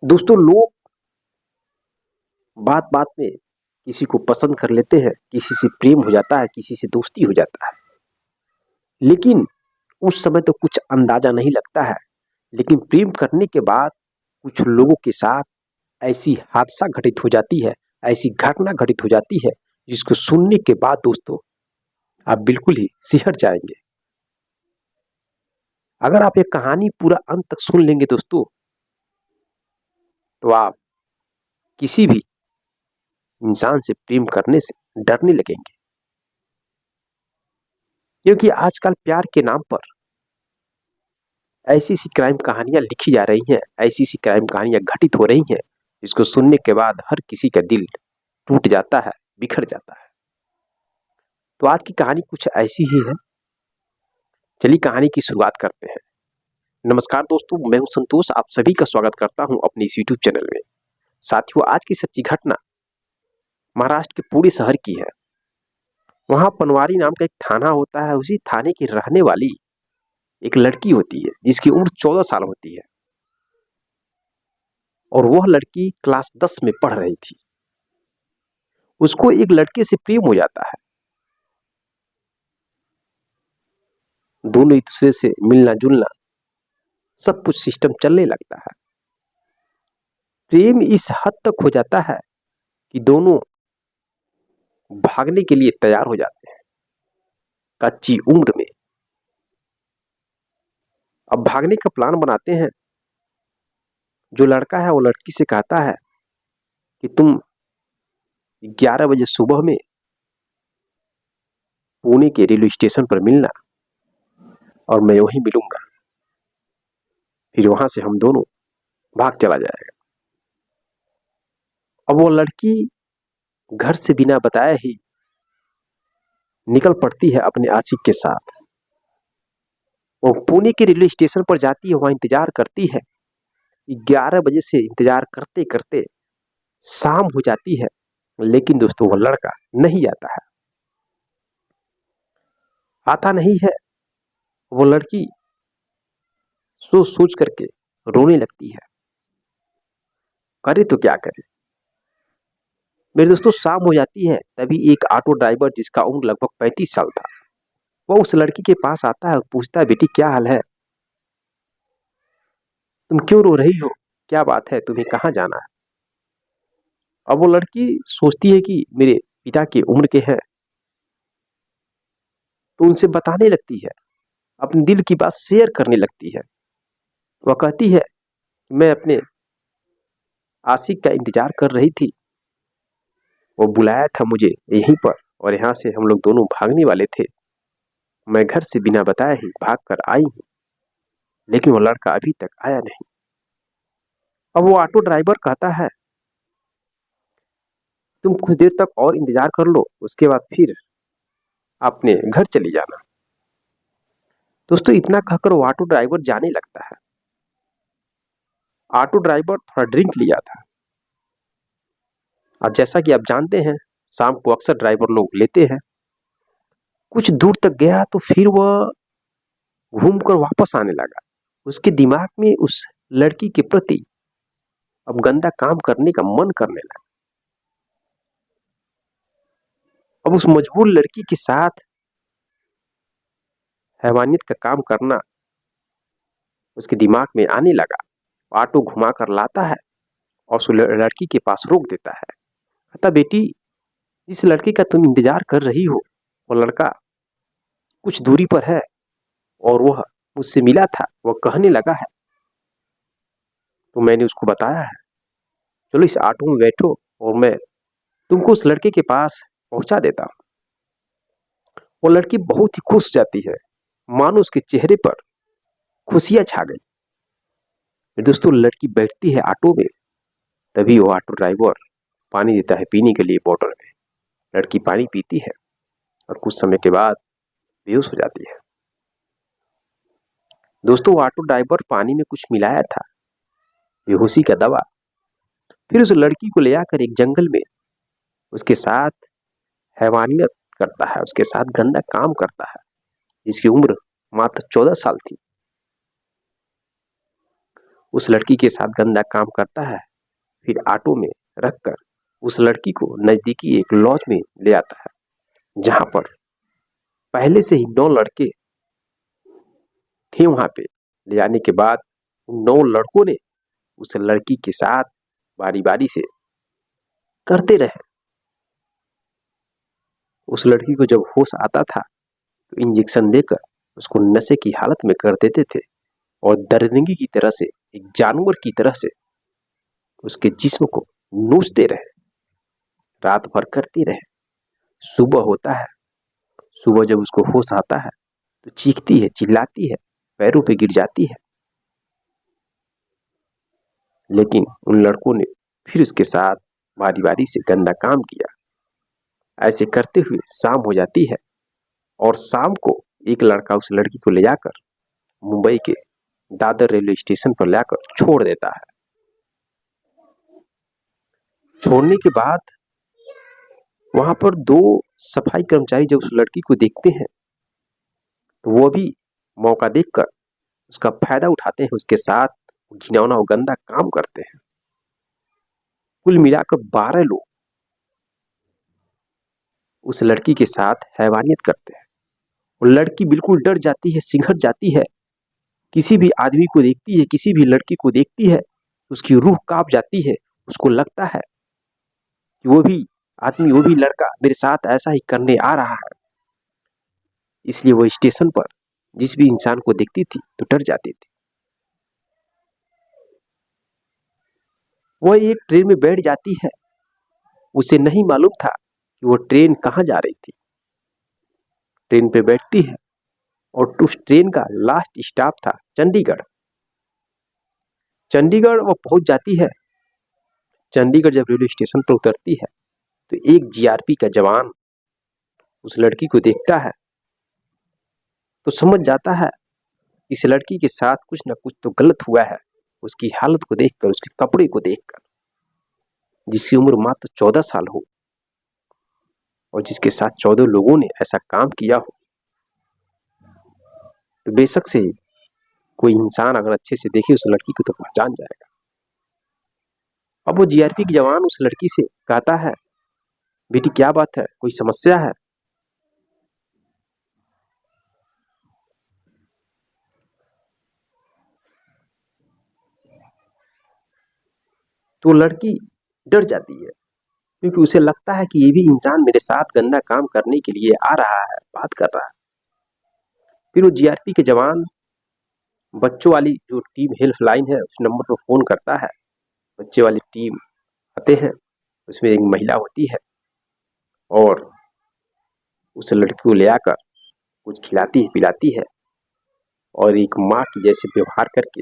दोस्तों, लोग बात बात में किसी को पसंद कर लेते हैं, किसी से प्रेम हो जाता है, किसी से दोस्ती हो जाता है। लेकिन उस समय तो कुछ अंदाजा नहीं लगता है। लेकिन प्रेम करने के बाद कुछ लोगों के साथ ऐसी हादसा घटित हो जाती है, ऐसी घटना घटित हो जाती है, जिसको सुनने के बाद दोस्तों आप बिल्कुल ही सिहर जाएंगे। अगर आप ये कहानी पूरा अंत तक सुन लेंगे दोस्तों, तो आप किसी भी इंसान से प्रेम करने से डरने लगेंगे। क्योंकि आजकल प्यार के नाम पर ऐसी सी क्राइम कहानियां लिखी जा रही हैं, ऐसी सी क्राइम कहानियां घटित हो रही हैं, जिसको सुनने के बाद हर किसी का दिल टूट जाता है, बिखर जाता है। तो आज की कहानी कुछ ऐसी ही है। चलिए कहानी की शुरुआत करते हैं। नमस्कार दोस्तों, मैं हूं संतोष, आप सभी का स्वागत करता हूं अपने इस यूट्यूब चैनल में। साथियों, आज की सच्ची घटना महाराष्ट्र के पुणे शहर की है। वहां पनवारी नाम का एक थाना होता है। उसी थाने की रहने वाली एक लड़की होती है, जिसकी उम्र 14 साल होती है, और वह लड़की क्लास 10 में पढ़ रही थी। उसको एक लड़के से प्रेम हो जाता है। दोनों एक दूसरे से मिलना जुलना, सब कुछ सिस्टम चलने लगता है। प्रेम इस हद तक हो जाता है कि दोनों भागने के लिए तैयार हो जाते हैं कच्ची उम्र में। अब भागने का प्लान बनाते हैं। जो लड़का है वो लड़की से कहता है कि तुम 11 बजे सुबह में पुणे के रेलवे स्टेशन पर मिलना, और मैं वहीं मिलूंगा। फिर वहां से हम दोनों भाग चला जाएगा। अब वो लड़की घर से बिना बताए ही निकल पड़ती है अपने आशिक के साथ। वो पुणे के रेलवे स्टेशन पर जाती है, वहां इंतजार करती है। 11 बजे से इंतजार करते करते शाम हो जाती है, लेकिन दोस्तों वो लड़का नहीं आता है। आता नहीं है। वो लड़की सोच सोच करके रोने लगती है। करे तो क्या करे। मेरे दोस्तों, शाम हो जाती है, तभी एक ऑटो ड्राइवर जिसका उम्र लगभग 35 साल था, वो उस लड़की के पास आता है और पूछता है, बेटी क्या हाल है, तुम क्यों रो रही हो, क्या बात है, तुम्हें कहाँ जाना है। अब वो लड़की सोचती है कि मेरे पिता की उम्र के हैं, तो उनसे बताने लगती है, अपने दिल की बात शेयर करने लगती है। वह कहती है, मैं अपने आशिक का इंतजार कर रही थी, वो बुलाया था मुझे यहीं पर, और यहाँ से हम लोग दोनों भागने वाले थे। मैं घर से बिना बताए ही भाग कर आई हूँ, लेकिन वो लड़का अभी तक आया नहीं। अब वो ऑटो ड्राइवर कहता है, तुम कुछ देर तक और इंतजार कर लो, उसके बाद फिर अपने घर चली जाना। दोस्तों, इतना कहकर वो ऑटो ड्राइवर जाने लगता है। ऑटो ड्राइवर थोड़ा ड्रिंक लिया था, और जैसा कि आप जानते हैं, शाम को अक्सर ड्राइवर लोग लेते हैं। कुछ दूर तक गया तो फिर वह घूमकर वापस आने लगा। उसके दिमाग में उस लड़की के प्रति अब गंदा काम करने का मन करने लगा। अब उस मजबूर लड़की के साथ हैवानियत का काम करना उसके दिमाग में आने लगा। ऑटो घुमा कर लाता है और उस लड़की के पास रोक देता है। कहता, बेटी, जिस लड़के का तुम इंतजार कर रही हो, वो लड़का कुछ दूरी पर है, और वह मुझसे मिला था। वह कहने लगा है, तो मैंने उसको बताया है, चलो इस ऑटो में बैठो और मैं तुमको उस लड़के के पास पहुंचा देता हूं। वो लड़की बहुत ही खुश जाती है, मानो उसके चेहरे पर खुशियां छा गई। दोस्तों, लड़की बैठती है ऑटो में, तभी वो ऑटो ड्राइवर पानी देता है पीने के लिए बोतल में। लड़की पानी पीती है और कुछ समय के बाद बेहोश हो जाती है। दोस्तों, ऑटो ड्राइवर पानी में कुछ मिलाया था, बेहोशी का दवा। फिर उस लड़की को ले आकर एक जंगल में उसके साथ हैवानियत करता है, उसके साथ गंदा काम करता है, जिसकी उम्र मात्र 14 साल थी। उस लड़की के साथ गंदा काम करता है, फिर ऑटो में रखकर उस लड़की को नजदीकी एक लॉज में ले आता है, जहां पर पहले से ही 9 लड़के थे। वहां पे ले आने के बाद उन 9 लड़कों ने उस लड़की के साथ बारी बारी से करते रहे। उस लड़की को जब होश आता था तो इंजेक्शन देकर उसको नशे की हालत में कर देते थे और दरिंदगी की तरह से, एक जानवर की तरह से उसके जिस्म को नोचते रहे, रात भर करते रहे। सुबह होता है, सुबह जब उसको होश आता है तो चीखती है, चिल्लाती है, पैरों पे गिर जाती है। लेकिन उन लड़कों ने फिर उसके साथ बारी बारी से गंदा काम किया। ऐसे करते हुए शाम हो जाती है और शाम को एक लड़का उस लड़की को ले जाकर मुंबई के दादर रेलवे स्टेशन पर लाकर छोड़ देता है। छोड़ने के बाद वहां पर 2 सफाई कर्मचारी जब उस लड़की को देखते हैं तो वो भी मौका देखकर उसका फायदा उठाते हैं, उसके साथ घिनौना और गंदा काम करते हैं। कुल मिलाकर 12 लोग उस लड़की के साथ हैवानियत करते हैं और लड़की बिल्कुल डर जाती है, सिंहर जाती है। किसी भी आदमी को देखती है, किसी भी लड़की को देखती है, उसकी रूह कांप जाती है। उसको लगता है कि वो भी आदमी, वो भी लड़का मेरे साथ ऐसा ही करने आ रहा है। इसलिए वो स्टेशन पर जिस भी इंसान को देखती थी तो डर जाती थी। वह एक ट्रेन में बैठ जाती है। उसे नहीं मालूम था कि वो ट्रेन कहाँ जा रही थी। ट्रेन पे बैठती है और उस ट्रेन का लास्ट स्टॉप था चंडीगढ़। चंडीगढ़ वो पहुंच जाती है। चंडीगढ़ जब रेलवे स्टेशन पर उतरती है तो एक जीआरपी का जवान उस लड़की को देखता है तो समझ जाता है इस लड़की के साथ कुछ न कुछ तो गलत हुआ है। उसकी हालत को देखकर, उसके कपड़े को देखकर, जिसकी उम्र मात्र 14 साल हो और जिसके साथ 14 लोगों ने ऐसा काम किया हो, तो बेशक से कोई इंसान अगर अच्छे से देखे उस लड़की को तो पहचान जाएगा। अब वो जीआरपी के जवान उस लड़की से कहता है, बेटी क्या बात है, कोई समस्या है? तो लड़की डर जाती है क्योंकि उसे लगता है कि ये भी इंसान मेरे साथ गंदा काम करने के लिए आ रहा है, बात कर रहा है। फिर वो जीआरपी के जवान बच्चों वाली जो टीम हेल्पलाइन है उस नंबर पर फोन करता है। बच्चे वाली टीम आते हैं, उसमें एक महिला होती है और उस लड़की को ले आकर कुछ खिलाती है, पिलाती है और एक माँ की जैसे व्यवहार करके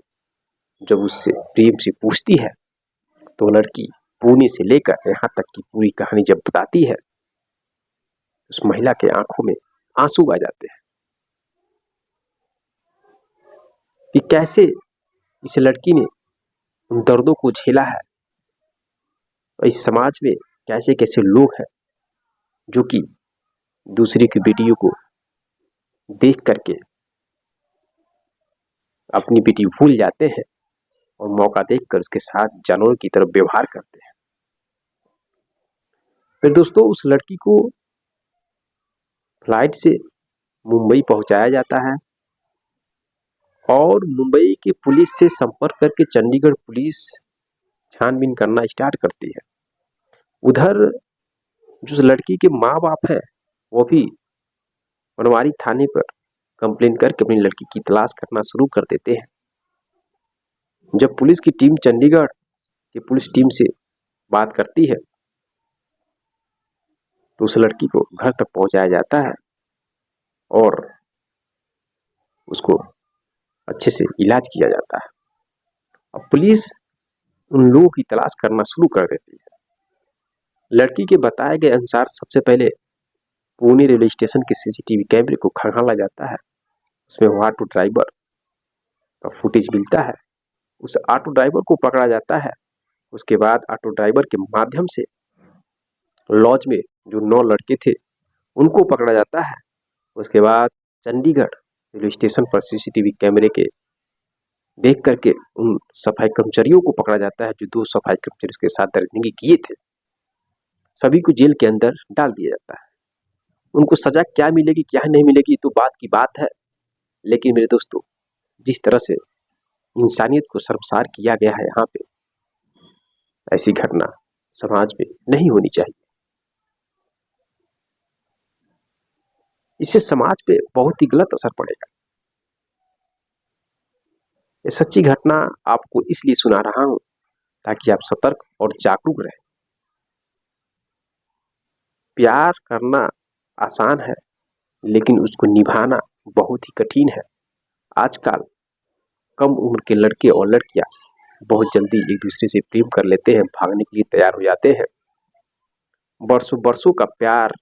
जब उससे प्रेम से पूछती है तो लड़की पुणे से लेकर यहाँ तक की पूरी कहानी जब बताती है, उस महिला के आंखों में आंसू आ जाते हैं कि कैसे इस लड़की ने उन दर्दों को झेला है और इस समाज में कैसे कैसे लोग हैं जो कि दूसरे की बेटियों को देख करके अपनी बेटी भूल जाते हैं और मौका देखकर उसके साथ जानवरों की तरफ व्यवहार करते हैं। फिर दोस्तों उस लड़की को फ्लाइट से मुंबई पहुंचाया जाता है और मुंबई की पुलिस से संपर्क करके चंडीगढ़ पुलिस छानबीन करना स्टार्ट करती है। उधर जो लड़की के माँ बाप है वो भी बनवारी थाने पर कंप्लेन करके अपनी लड़की की तलाश करना शुरू कर देते हैं। जब पुलिस की टीम चंडीगढ़ की पुलिस टीम से बात करती है तो उस लड़की को घर तक पहुंचाया जाता है और उसको अच्छे से इलाज किया जाता है। अब पुलिस उन लोगों की तलाश करना शुरू कर देती है। लड़की के बताए गए अनुसार सबसे पहले पुणे रेलवे स्टेशन के सीसीटीवी कैमरे को खंगाला जाता है। उसमें वो ऑटो ड्राइवर का फुटेज मिलता है। उस ऑटो ड्राइवर को पकड़ा जाता है। उसके बाद ऑटो ड्राइवर के माध्यम से लॉज में जो 9 लड़के थे उनको पकड़ा जाता है। उसके बाद चंडीगढ़ रेलवे स्टेशन पर सीसीटीवी कैमरे के देख करके उन सफाई कर्मचारियों को पकड़ा जाता है जो 2 सफाई कर्मचारी उसके साथ दरिंदगी किए थे। सभी को जेल के अंदर डाल दिया जाता है। उनको सजा क्या मिलेगी क्या नहीं मिलेगी तो बात की बात है, लेकिन मेरे दोस्तों जिस तरह से इंसानियत को शर्मसार किया गया है यहाँ पे, ऐसी घटना समाज में नहीं होनी चाहिए। इससे समाज पे बहुत ही गलत असर पड़ेगा। ये सच्ची घटना आपको इसलिए सुना रहा हूं ताकि आप सतर्क और जागरूक रहें। प्यार करना आसान है लेकिन उसको निभाना बहुत ही कठिन है। आजकल कम उम्र के लड़के और लड़कियां बहुत जल्दी एक दूसरे से प्रेम कर लेते हैं, भागने के लिए तैयार हो जाते हैं। बरसों बरसों का प्यार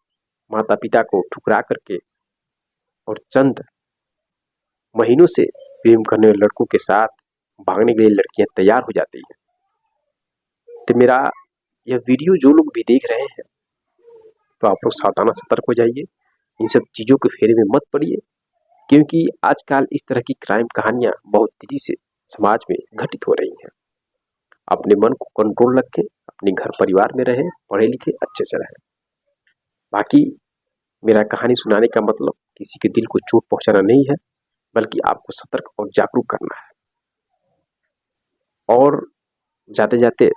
माता पिता को ठुकरा करके और चंद महीनों से प्रेम करने वाले लड़कों के साथ भागने के लिए लड़कियां तैयार हो जाती हैं। तो मेरा यह वीडियो जो लोग भी देख रहे हैं तो आप लोग सावधान सतर्क हो जाइए, इन सब चीज़ों के फेरे में मत पड़िए, क्योंकि आजकल इस तरह की क्राइम कहानियां बहुत तेजी से समाज में घटित हो रही हैं। अपने मन को कंट्रोल रखें, अपने घर परिवार में रहें, पढ़े लिखे अच्छे से रहें। बाकी मेरा कहानी सुनाने का मतलब किसी के दिल को चोट पहुंचाना नहीं है, बल्कि आपको सतर्क और जागरूक करना है। और जाते जाते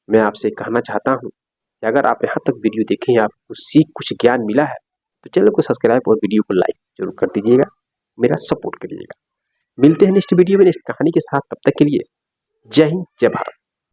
मैं आपसे कहना चाहता हूं कि अगर आप यहाँ तक वीडियो देखें, आपको सीख कुछ ज्ञान मिला है तो चैनल को सब्सक्राइब और वीडियो को लाइक जरूर कर दीजिएगा, मेरा सपोर्ट करिएगा। मिलते हैं नेक्स्ट वीडियो में नेक्स्ट कहानी के साथ, तब तक के लिए जय हिंद जय भारत।